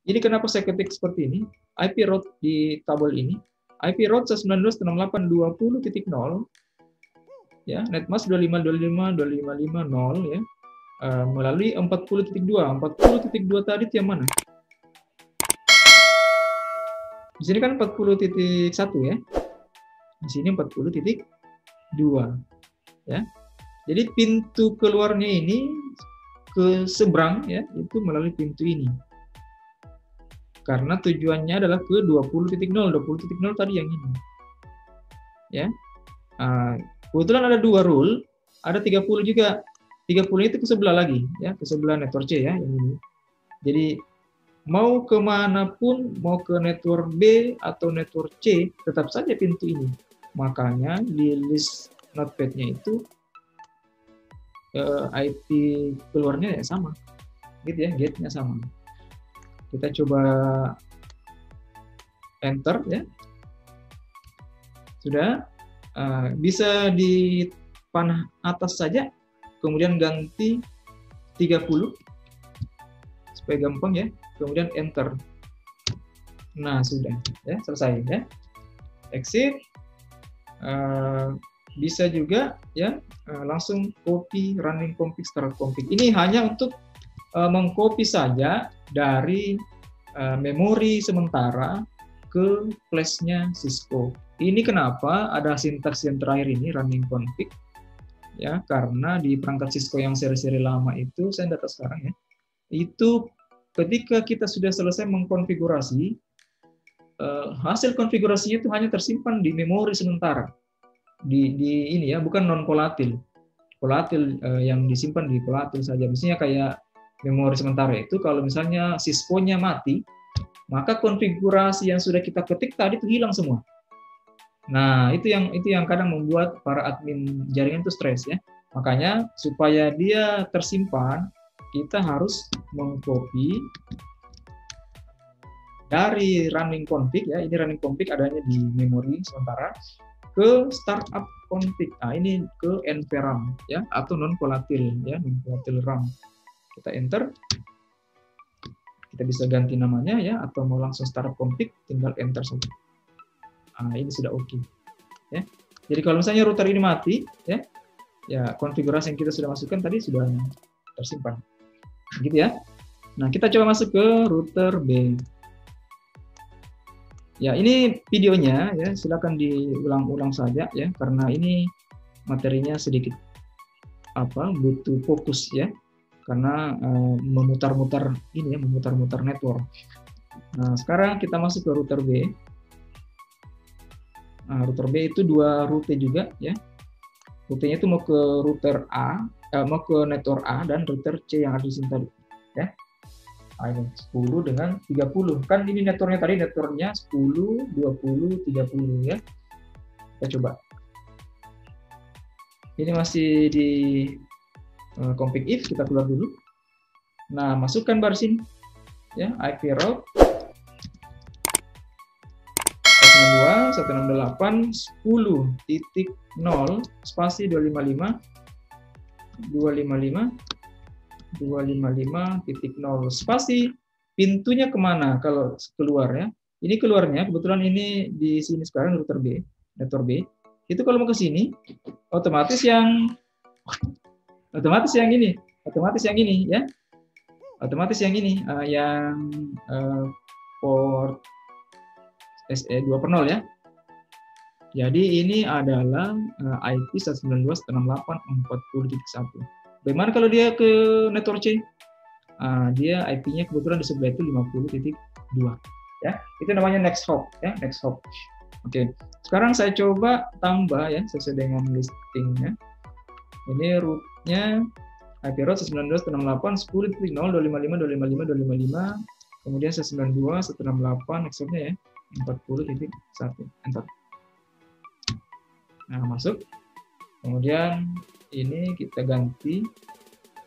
Ini kenapa saya ketik seperti ini? IP route di tabel ini, IP route 192.168.20.0 ya, netmask 25.25.255.0 ya, melalui 40.2. 40.2 tadi yang mana? Di sini kan 40.1 ya. Di sini 40.2 ya. Jadi pintu keluarnya ini ke seberang ya, itu melalui pintu ini. Karena tujuannya adalah ke 20.0. 20.0 tadi yang ini. Ya. Kebetulan ada 2 rule, ada 30 juga. 30 itu ke sebelah lagi ya, ke sebelah network C ya, yang ini. Jadi mau kemanapun, mau ke network B atau network C, tetap saja pintu ini. Makanya di list notepad-nya itu IP keluarnya ya sama, gitu ya, gate-nya sama. Kita coba enter ya, sudah. Bisa di panah atas saja, kemudian ganti 30 supaya gampang ya, kemudian enter. Nah sudah ya, selesai ya. Exit. Bisa juga ya, langsung copy running config start config. Ini hanya untuk mengcopy saja dari memori sementara ke flash-nya Cisco. Ini kenapa ada sintaks yang terakhir ini running config ya, karena di perangkat Cisco yang seri-seri lama itu, saya data sekarang ya, itu ketika kita sudah selesai mengkonfigurasi, hasil konfigurasinya itu hanya tersimpan di memori sementara di ini ya, bukan non volatil. Volatil yang disimpan di volatil saja. Misalnya kayak memori sementara itu, kalau misalnya Cisco-nya mati, maka konfigurasi yang sudah kita ketik tadi itu hilang semua. Nah, itu yang kadang membuat para admin jaringan itu stres ya. Makanya supaya dia tersimpan, kita harus mengcopy dari running config ya. Ini running config adanya di memori sementara ke startup config. Nah, ini ke nvram ya, atau non volatil ya, non volatil RAM. Kita enter. Kita bisa ganti namanya ya, atau mau langsung startup config, tinggal enter saja. Nah, ini sudah oke. Ya. Jadi kalau misalnya router ini mati, ya konfigurasi yang kita sudah masukkan tadi sudah tersimpan. Gitu ya. Nah, kita coba masuk ke router B. Ya, ini videonya ya, silakan diulang-ulang saja ya, karena ini materinya sedikit butuh fokus ya, karena memutar-mutar ini ya, memutar-mutar network. Nah, sekarang kita masuk ke router B. Nah, router B itu 2 rute juga ya. Rutenya itu mau ke router A, mau ke network A dan router C yang ada di sini tadi ya. Nah, ini 10 dengan 30. Kan ini networknya tadi, networknya 10, 20, 30 ya. Kita coba. Ini masih di config if, kita keluar dulu. Nah, masukkan baris ini ya, IP route 192.168.10.0 spasi 255.255.0 spasi. Pintunya kemana kalau keluar ya? Ini keluarnya, kebetulan ini di sini sekarang router B, network B. Itu kalau mau ke sini, otomatis yang ini ya. Otomatis yang ini, yang port SE2/0 ya. Jadi ini adalah IP 192.168.40.1. Bagaimana kalau dia ke network C? Dia IP-nya kebetulan di sebelah itu 50.2 ya. Itu namanya next hop ya, next hop. Oke. Sekarang saya coba tambah ya, sesuai dengan listingnya. Ini root-nya IP route 192.168.10.0.255.255.255, kemudian 192.168 next-hopnya ya 40.1 enter. Nah, masuk. Kemudian ini kita ganti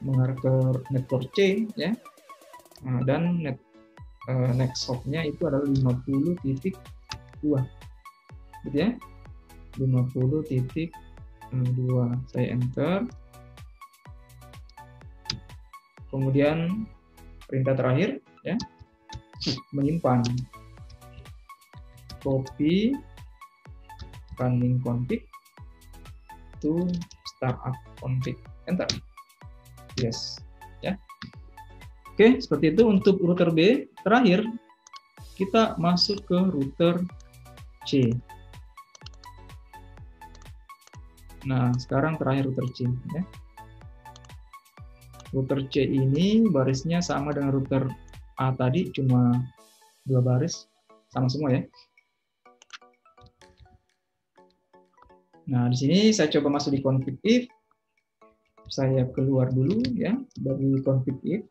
mengarah ke network C ya. Nah, dan next hop-nya itu adalah 50.2 gitu ya. 50.2. Saya enter. Kemudian perintah terakhir ya. menyimpan. Copy running config to startup config. Enter. Yes. Ya. Oke, seperti itu untuk router B. Terakhir, kita masuk ke router C. Nah, sekarang terakhir router C. Ya. Router C ini barisnya sama dengan router A tadi, cuma 2 baris, sama semua ya. Nah, di sini saya coba masuk di config if. Saya keluar dulu ya dari config if,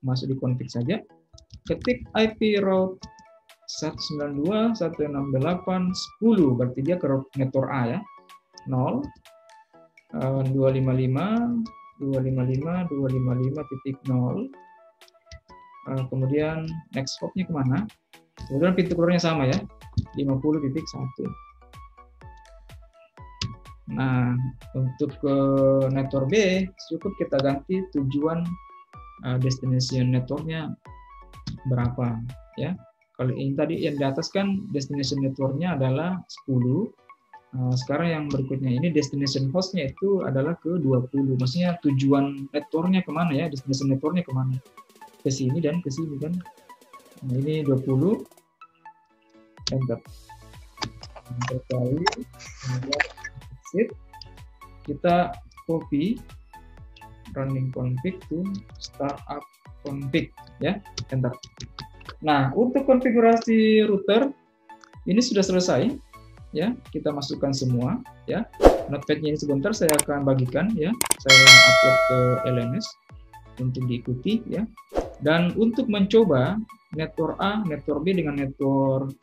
masuk di config saja. Ketik IP route 192.168.10, berarti dia ke network A ya. 0 255.255.255.0. Kemudian next hopnya kemana? Kemudian pintu keluarnya sama ya, 50.1. Nah, untuk ke network B, cukup kita ganti tujuan destination networknya berapa ya. Kalau ini tadi yang di atas kan destination networknya adalah 10. Sekarang yang berikutnya ini destination hostnya itu adalah ke 20. Maksudnya tujuan networknya kemana ya, destination networknya kemana? Ke sini dan ke sini kan. Nah, ini 20. Enter. Enter kali. Kemudian kita copy running config to startup config ya. Enter. Nah, untuk konfigurasi router ini sudah selesai ya. Kita masukkan semua ya. Notepad-nya ini sebentar saya akan bagikan ya. Saya upload ke LMS untuk diikuti ya. Dan untuk mencoba network A, network B dengan network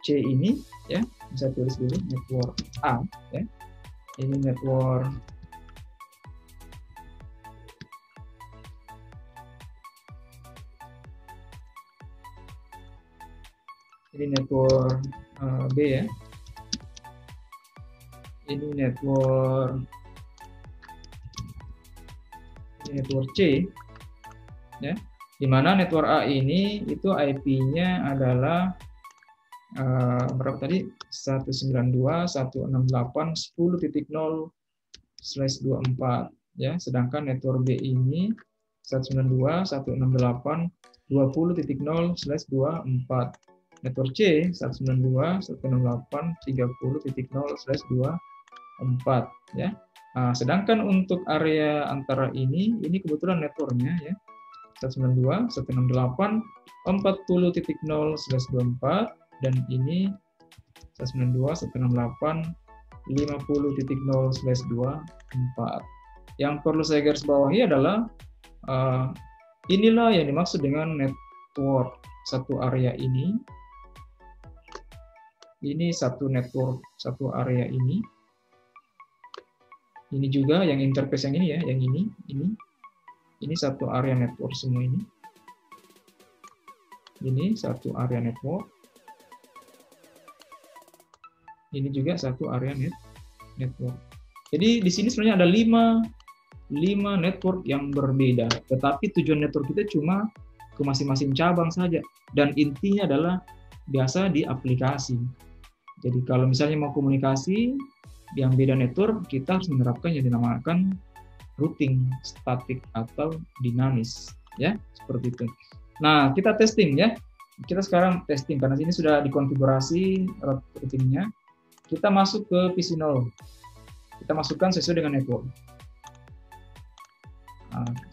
C ini ya, saya tulis dulu network A ya. Ini network B ya. Ini network C ya. Dimana network A ini itu IP-nya adalah berapa tadi? 192.168.10.0/24 ya. Sedangkan network B ini 192.168.20.0/24. Network C 192.168.30.0/24 ya. Nah, sedangkan untuk area antara ini kebetulan networknya ya 192.168.40.0/24 dan ini 192.168.50.0/24. Yang perlu saya garis bawahi adalah inilah yang dimaksud dengan network satu area ini. Ini satu network satu area ini. Ini juga yang interface yang ini ya, yang ini. Ini satu area network semua ini. Ini satu area network. Ini juga satu area network. Jadi di sini sebenarnya ada 5 network yang berbeda, tetapi tujuan network kita cuma ke masing-masing cabang saja, dan intinya adalah biasa di aplikasi. Jadi kalau misalnya mau komunikasi yang beda network, kita harus menerapkan yang dinamakan routing statik atau dinamis, ya seperti itu. Nah, kita testing ya. Kita sekarang testing karena sini sudah dikonfigurasi routingnya. Kita masuk ke PC 0. Kita masukkan sesuai dengan network.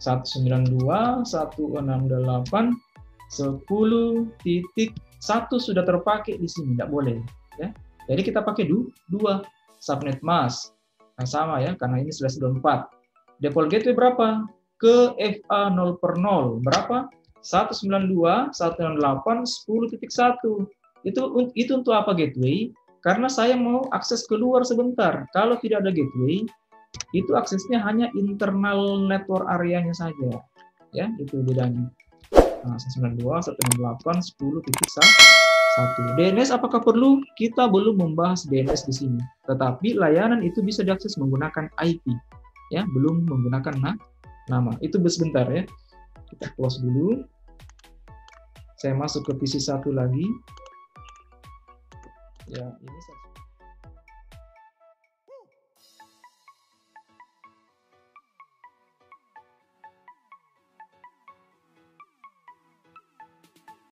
192.168.10.1 sudah terpakai di sini, tidak boleh ya. Jadi kita pakai 2 subnet mask. Nah, sama ya, karena ini sudah 4. Default gateway berapa? Ke FA 0/0 berapa? 192.168.10.1. Itu untuk apa gateway? Karena saya mau akses keluar sebentar. Kalau tidak ada gateway, itu aksesnya hanya internal network areanya saja. Ya, itu bedanya. Nah, 192.168.10.1. DNS apakah perlu? Kita belum membahas DNS di sini. Tetapi layanan itu bisa diakses menggunakan IP. Ya, belum menggunakan nama. Itu sebentar ya. Kita close dulu. Saya masuk ke PC 1 lagi. Ya, ini